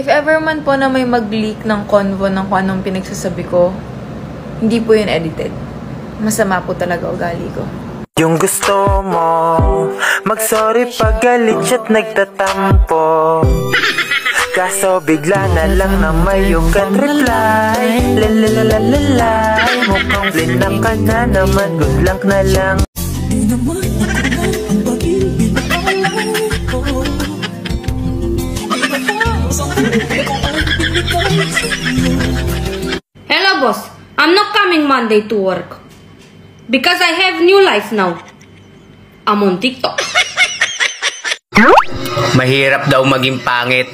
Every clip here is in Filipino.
If ever man po na may mag-leak ng convo ng kung anong pinagsasabi ko, hindi po yun edited. Masama po talaga ugali ko. Yung gusto mo mag-sorry pag galit siya't nagtatampo, kaso bigla na lang na may you can reply. Lalalalalay, mukhang blinak ka na naman, good luck na lang. Hello boss, I'm not coming Monday to work because I have new life now. I'm on TikTok. Mahirap daw maging pangit.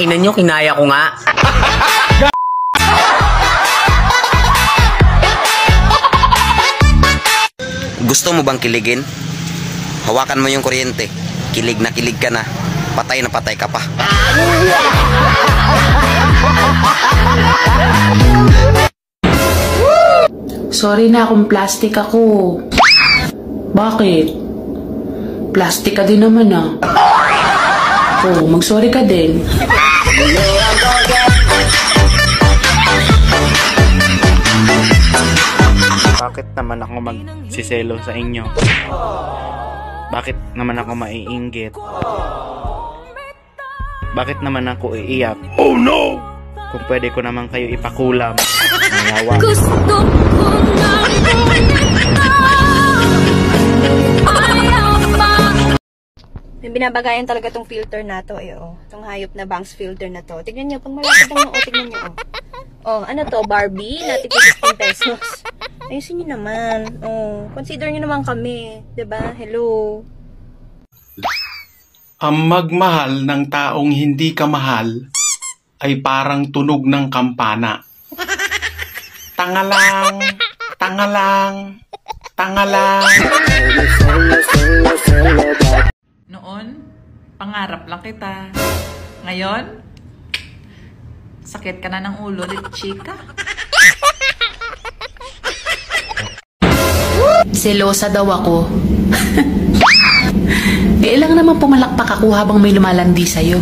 Ina nyo, kinaya ko nga. Gusto mo bang kiligin? Hawakan mo yung kuryente. Kilig na kilig ka na. Patay na patay ka pa. Sorry na kung plastic ako. Bakit? Plastic ka din naman ah. Oh, mag-sorry ka din. Bakit naman ako magsiselo sa inyo? Bakit naman ako maiinggit? Bakit naman ako iiyak? Oh no! Kung pwede ko naman kayo ipakulam. Mayawa. Gusto ko na may binabagayan talaga tong filter na to. Eh, oh. Itong hayop na bangs filter na to. Tignan nyo, pag malapit lang yung tignan nyo. Oh, ano to? Barbie? Natin 16 pesos. Ayusin nyo naman. Oh, consider nyo naman kami. Diba? Hello? Ang magmahal ng taong hindi ka mahal ay parang tunog ng kampana. Tangalang, tangalang, tangalang. Noon, pangarap lang kita. Ngayon, sakit ka na ng ulo, chika. Selosa daw ako. Ilang naman pumalakpak ako habang may lumalandi sa'yo.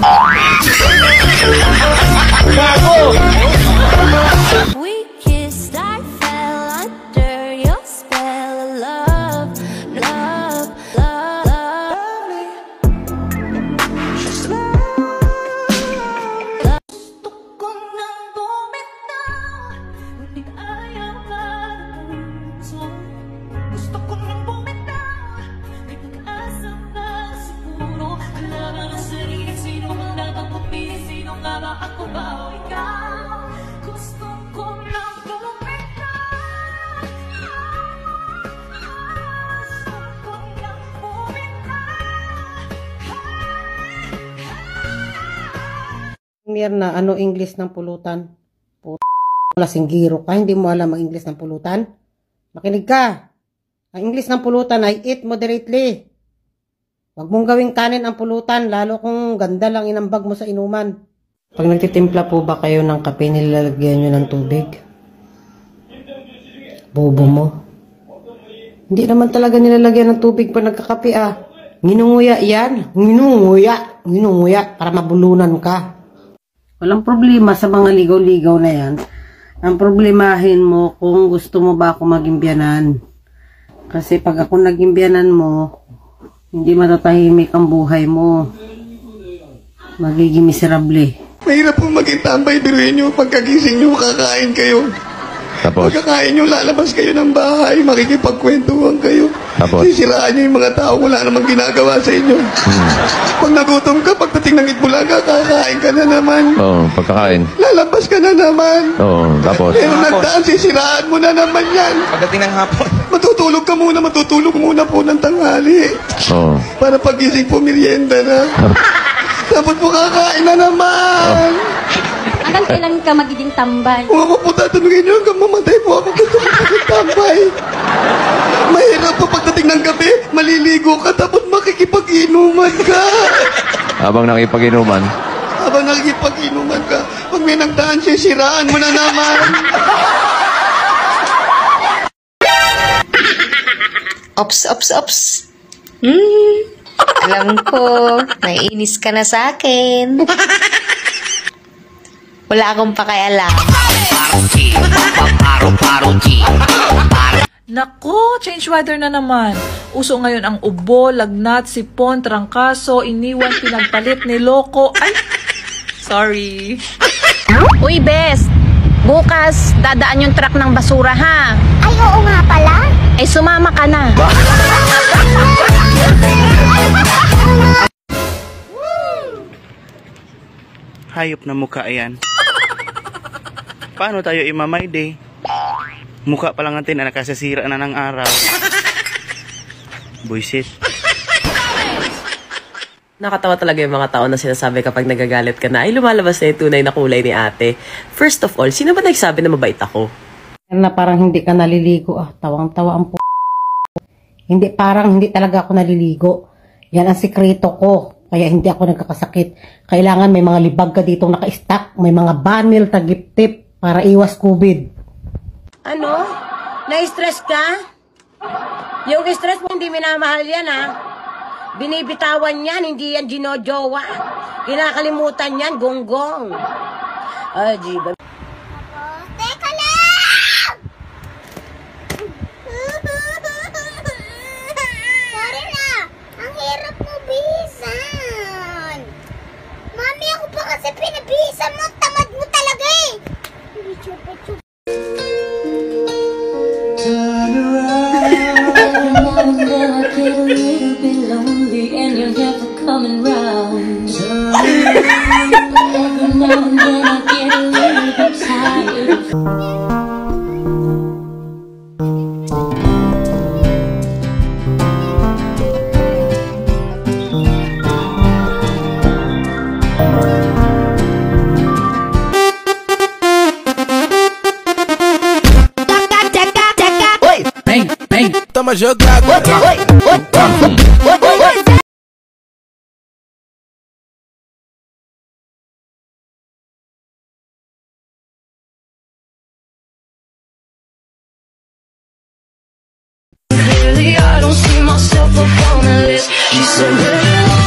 We kissed, I fell under your spell of love, love, love, love. Gusto ko nang bumitaw, ngunit ayaw ka ng puso. Gusto ko nang bumitaw, may pag-asa pa siguro. Alam ang sarili, sino ang dapat pumili, sino nga ba ako ba o ikaw? Gusto ko nang bumitaw, gusto ko nang bumitaw. Mirna, ano English ng pulutan? Lasinggiro ka, hindi mo alam ang English ng pulutan? Makinig ka. Ang English ng pulutan ay eat moderately. Huwag mong gawing kanin ang pulutan, lalo kung ganda lang inambag mo sa inuman. Pag nagtitimpla po ba kayo ng kape, nilalagyan nyo ng tubig? Bobo mo. Hindi naman talaga nilalagyan ng tubig pag nagkakape ah. Nginunguya yan. Nginunguya. Nginunguya para mabulunan ka. Walang problema sa mga ligaw-ligaw na yan. Ang problemahin mo kung gusto mo ba ako maging biyanan. Kasi pag ako naging biyanan mo, hindi matatahimik ang buhay mo. Magiging miserable. Mahirap po maging tambay, biruin nyo. Pagkagising nyo, kakain kayo. Tapos? Pagkakain nyo, lalabas kayo ng bahay, makikipagkwentuhan kayo. Tapos? Sisiraan nyo yung mga tao, wala namang ginagawa sa inyo. Pag nagutom ka, pagdating ng Itbulaga, kakain ka na naman. Oo, pagkakain. Lalabas ka na naman. Oo, tapos? Pero nagdaan, sisiraan mo na naman yan. Pagdating ng hapon. Matutulog muna po ng tanghali. Oo. Para pagising po, merienda na. Tapos po kakain na naman. Hanggang kailan ka magiging tambay? Kung ako po tatanungin nyo, hanggang mamatay po ako, gusto ko maging tambay. Mahirap po pagdating ng gabi, maliligo ka, tapos makikipag-inuman ka. Habang nakipag-inuman? Habang nakikipag-inuman ka, pag may nagdaan, sisiraan mo na naman. Ops, ops, ops. Alam ko, naiinis ka na sa akin. Wala akong pakialam. Nako, change weather na naman. Uso ngayon ang ubo, lagnat, sipon, trangkaso, iniwan, pinagpalit, niloko. Ay, sorry. Uy, Bes! Bukas, dadaan yung truck ng basura, ha? Ay, oo nga pala. Ay, sumama ka na. Hayop na mukha yan. Paano tayo imamay day? Mukha pa lang natin na nakasasira na ng araw. Buisit. Nakatawa talaga yung mga tao na sinasabi kapag nagagalit ka na ay lumalabas na yung tunay na kulay ni ate. First of all, sino ba nagsabi na mabait ako? Na parang hindi ka naliligo. Tawang-tawa ang Hindi, parang hindi talaga ako naliligo. Yan ang sikreto ko. Kaya hindi ako nagkakasakit. Kailangan may mga libag ka ditong naka-stack. May mga banil, tagip-tip para iwas COVID. Ano? Na-stress ka? Yung stress mo hindi minamahal yan, ha? Binibitawan yan, hindi yan ginojowa. Kinakalimutan yan, gonggong. Ay, jiba. Teka lang! Sorry na, ang hirap mo bihisan. Mami, ako pa kasi pinabihisan mo, tamad mo talaga eh. Bicho. Turn around. Every now and then I get a little bit lonely and you're never coming round. Turn around. Every now and then I get a little bit tired. Toma jogar agora. Clearly I don't see myself up on the list. She said,